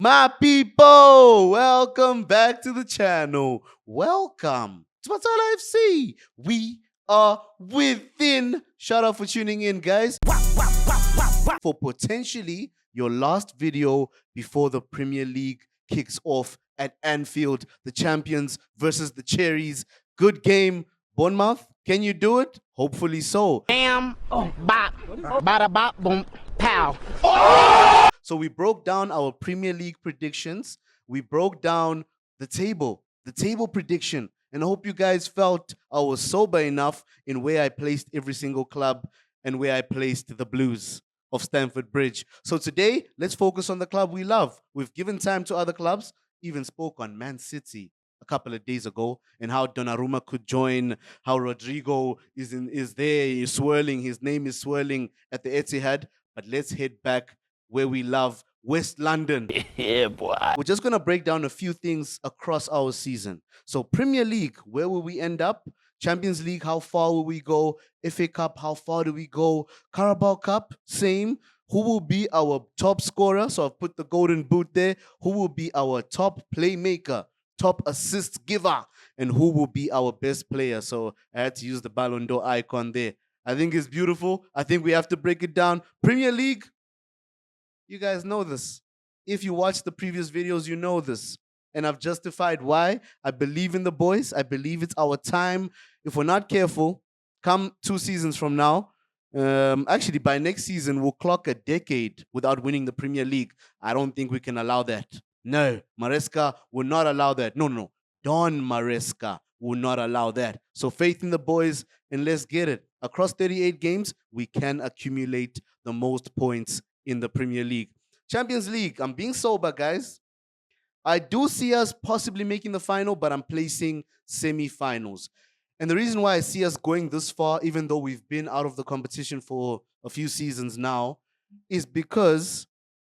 My people, welcome back to the channel. Welcome to Patala FC. We are within. Shout out for tuning in, guys. For potentially your last video before the Premier League kicks off at Anfield, the champions versus the Cherries. Good game. Bournemouth, can you do it? Hopefully so. Bam, bop, bada bop, boom, pow. So we broke down our Premier League predictions. We broke down the table prediction. And I hope you guys felt I was sober enough in where I placed every single club and where I placed the Blues of Stamford Bridge. So today, let's focus on the club we love. We've given time to other clubs, even spoke on Man City a couple of days ago, and how Donnarumma could join, how Rodrigo is there, he's swirling, his name is swirling at the Etihad. But let's head back where we love, West London. Yeah, boy. We're just going to break down a few things across our season. So Premier League, where will we end up? Champions League, how far will we go? FA Cup, how far do we go? Carabao Cup, same. Who will be our top scorer? So I've put the golden boot there. Who will be our top playmaker, top assist giver? And who will be our best player? So I had to use the Ballon d'Or icon there. I think it's beautiful. I think we have to break it down. Premier League, you guys know this. If you watch the previous videos, you know this. And I've justified why. I believe in the boys. I believe it's our time. If we're not careful, come 2 seasons from now, actually by next season, we'll clock a decade without winning the Premier League. I don't think we can allow that. No, Maresca will not allow that. No. Don Maresca will not allow that. So faith in the boys and let's get it. Across 38 games, we can accumulate the most points in the Premier League. Champions League, I'm being sober, guys. I do see us possibly making the final, but I'm placing semi-finals. And the reason why I see us going this far, even though we've been out of the competition for a few seasons now, is because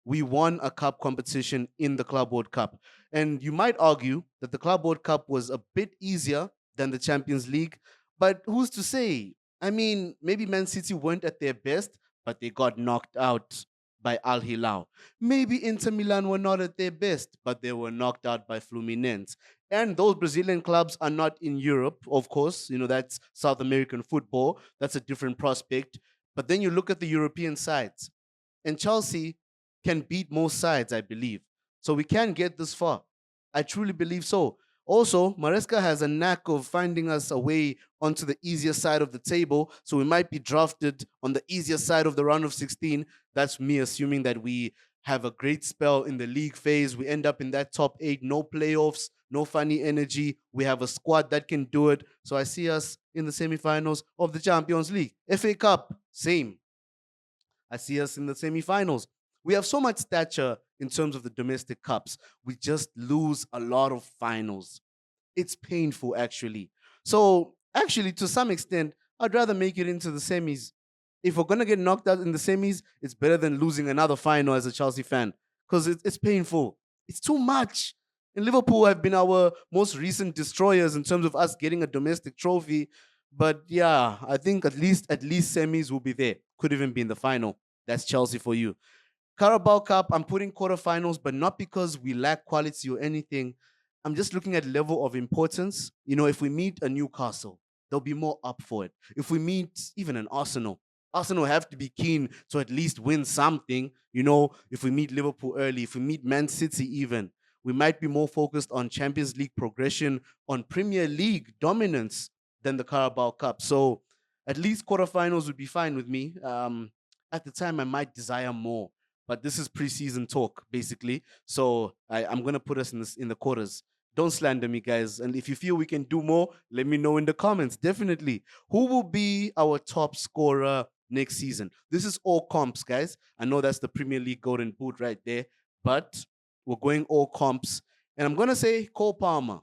we won a cup competition in the Club World Cup. And you might argue that the Club World Cup was a bit easier than the Champions League, but who's to say? I mean, maybe Man City weren't at their best, but they got knocked out by Al Hilal. Maybe Inter Milan were not at their best, but they were knocked out by Fluminense. And those Brazilian clubs are not in Europe, of course. You know, that's South American football. That's a different prospect. But then you look at the European sides, and Chelsea can beat most sides, I believe. So we can get this far. I truly believe so. Also, Maresca has a knack of finding us a way onto the easier side of the table. So we might be drafted on the easier side of the round of 16. That's me assuming that we have a great spell in the league phase. We end up in that top 8, no playoffs, no funny energy. We have a squad that can do it. So I see us in the semifinals of the Champions League. FA Cup, same. I see us in the semifinals. We have so much stature in terms of the domestic cups. We just lose a lot of finals. It's painful, actually. So, actually, to some extent, I'd rather make it into the semis. If we're going to get knocked out in the semis, it's better than losing another final as a Chelsea fan because it's painful. It's too much. And Liverpool have been our most recent destroyers in terms of us getting a domestic trophy. But yeah, I think at least semis will be there. Could even be in the final. That's Chelsea for you. Carabao Cup, I'm putting quarterfinals, but not because we lack quality or anything. I'm just looking at level of importance. You know, if we meet a Newcastle, they'll be more up for it. If we meet even an Arsenal, Arsenal have to be keen to at least win something. You know, if we meet Liverpool early, if we meet Man City even, we might be more focused on Champions League progression, on Premier League dominance than the Carabao Cup. So at least quarterfinals would be fine with me. At the time, I might desire more, but this is preseason talk basically. So I'm gonna put us in the quarters. Don't slander me, guys. And if you feel we can do more, let me know in the comments. Definitely. Who will be our top scorer next season? This is all comps, guys. I know that's the Premier League golden boot right there, but we're going all comps. And I'm gonna say Cole Palmer.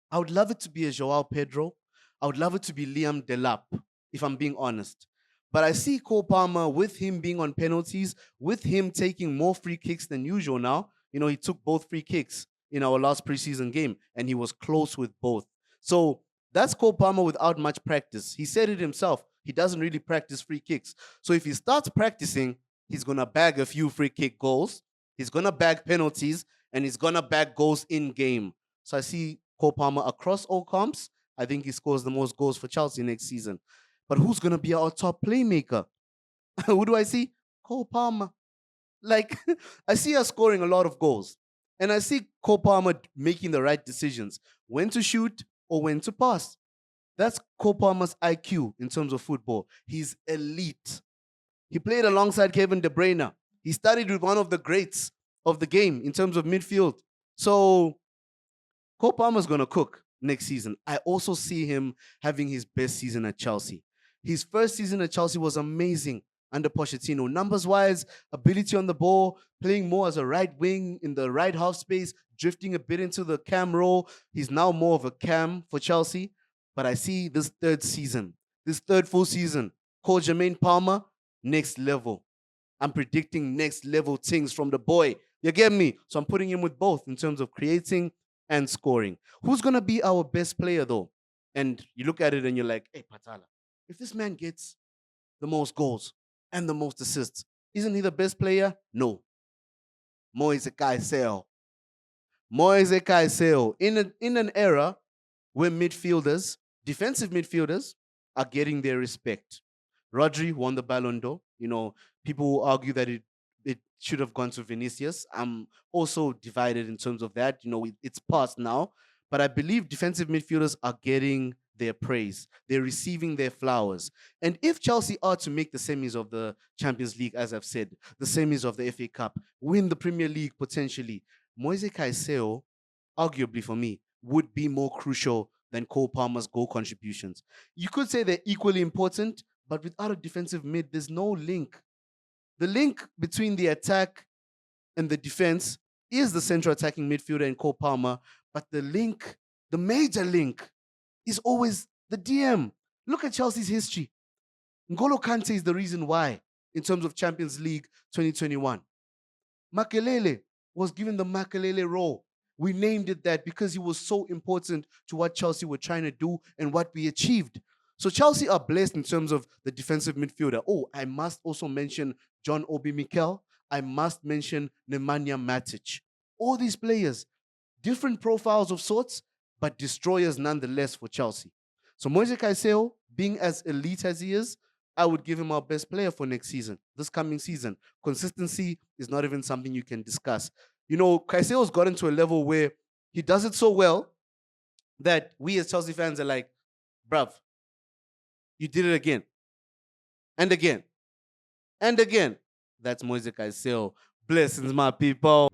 I would love it to be a Joao Pedro. I would love it to be Liam Delap, if I'm being honest. But I see Cole Palmer with him being on penalties, with him taking more free kicks than usual now. You know, he took both free kicks in our last preseason game, and he was close with both. So that's Cole Palmer without much practice. He said it himself. He doesn't really practice free kicks. So if he starts practicing, he's going to bag a few free kick goals. He's gonna bag penalties and he's gonna bag goals in game. So I see Cole Palmer across all comps. I think he scores the most goals for Chelsea next season. But who's gonna be our top playmaker? Who do I see? Cole Palmer. Like I see us scoring a lot of goals. And I see Cole Palmer making the right decisions, when to shoot or when to pass. That's Cole Palmer's IQ in terms of football. He's elite. He played alongside Kevin De Bruyne. He studied with one of the greats of the game in terms of midfield. So Cole Palmer's going to cook next season. I also see him having his best season at Chelsea. His first season at Chelsea was amazing under Pochettino. Numbers wise, ability on the ball, playing more as a right wing in the right half space, drifting a bit into the cam role. He's now more of a cam for Chelsea. But I see this third season, this third full season, Cole Jermaine Palmer, next level. I'm predicting next level things from the boy. You get me? So I'm putting him with both in terms of creating and scoring. Who's gonna be our best player though? And you look at it and you're like, hey Patala, if this man gets the most goals and the most assists, isn't he the best player? No. Moise Caicedo. Moise Caicedo. In an era where midfielders, defensive midfielders, are getting their respect. Rodri won the Ballon d'Or. You know, people will argue that it should have gone to Vinicius. I'm also divided in terms of that. You know, it's past now, but I believe defensive midfielders are getting their praise. They're receiving their flowers. And if Chelsea are to make the semis of the Champions League, as I've said, the semis of the FA Cup, win the Premier League potentially, Moise Caicedo, arguably for me, would be more crucial than Cole Palmer's goal contributions. You could say they're equally important, but without a defensive mid, there's no link. The link between the attack and the defense is the central attacking midfielder and Cole Palmer, but the link, the major link, is always the DM. Look at Chelsea's history. N'Golo Kante is the reason why in terms of Champions League 2021. Makelele was given the Makelele role. We named it that because he was so important to what Chelsea were trying to do and what we achieved. So Chelsea are blessed in terms of the defensive midfielder. Oh, I must also mention John Obi Mikel. I must mention Nemanja Matic. All these players, different profiles of sorts, but destroyers nonetheless for Chelsea. So Moise Caicedo, being as elite as he is, I would give him our best player for next season, this coming season. Consistency is not even something you can discuss. You know, Caicedo's gotten to a level where he does it so well that we as Chelsea fans are like, bruv, you did it again and again and again. That's Moise Caicedo. Blessings, my people.